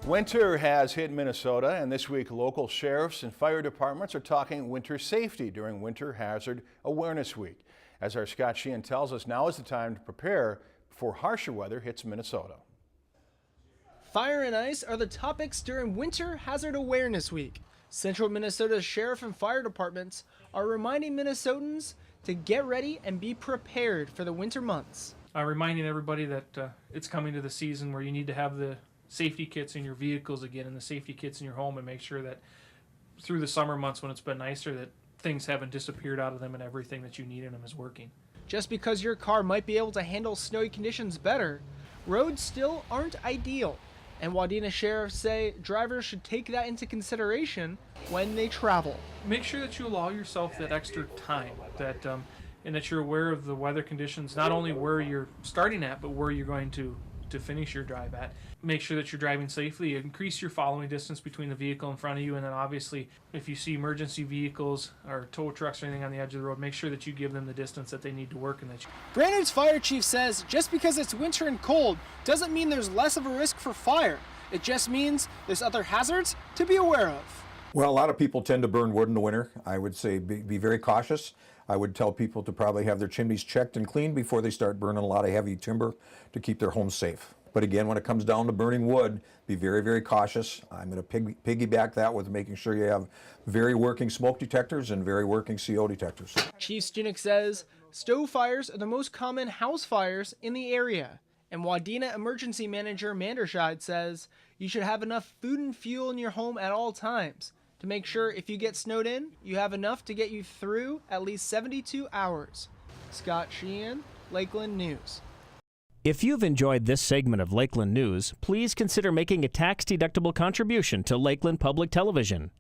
Winter has hit Minnesota, and this week local sheriffs and fire departments are talking winter safety during Winter Hazard Awareness Week. As our Scott Sheehan tells us, now is the time to prepare before harsher weather hits Minnesota. Fire and ice are the topics during Winter Hazard Awareness Week. Central Minnesota's sheriff and fire departments are reminding Minnesotans to get ready and be prepared for the winter months. Reminding everybody that it's coming to the season where you need to have the safety kits in your vehicles again and the safety kits in your home, and make sure that through the summer months when it's been nicer that things haven't disappeared out of them and everything that you need in them is working. Just because your car might be able to handle snowy conditions better, roads still aren't ideal. And Wadena sheriffs say drivers should take that into consideration when they travel. Make sure that you allow yourself that extra time, and that you're aware of the weather conditions, not only where you're starting at, but where you're going to finish your drive at. Make sure that you're driving safely. Increase your following distance between the vehicle in front of you, and then obviously if you see emergency vehicles or tow trucks or anything on the edge of the road, make sure that you give them the distance that they need to work. And that Brainerd's fire chief says just because it's winter and cold doesn't mean there's less of a risk for fire. It just means there's other hazards to be aware of. Well, a lot of people tend to burn wood in the winter. I would say be very cautious. I would tell people to probably have their chimneys checked and cleaned before they start burning a lot of heavy timber to keep their homes safe. But again, when it comes down to burning wood, be very, very cautious. I'm going to piggyback that with making sure you have very working smoke detectors and very working CO detectors. Chief Stunek says stove fires are the most common house fires in the area. And Wadena Emergency Manager Manderscheid says you should have enough food and fuel in your home at all times to make sure if you get snowed in, you have enough to get you through at least 72 hours. Scott Sheehan, Lakeland News. If you've enjoyed this segment of Lakeland News, please consider making a tax-deductible contribution to Lakeland Public Television.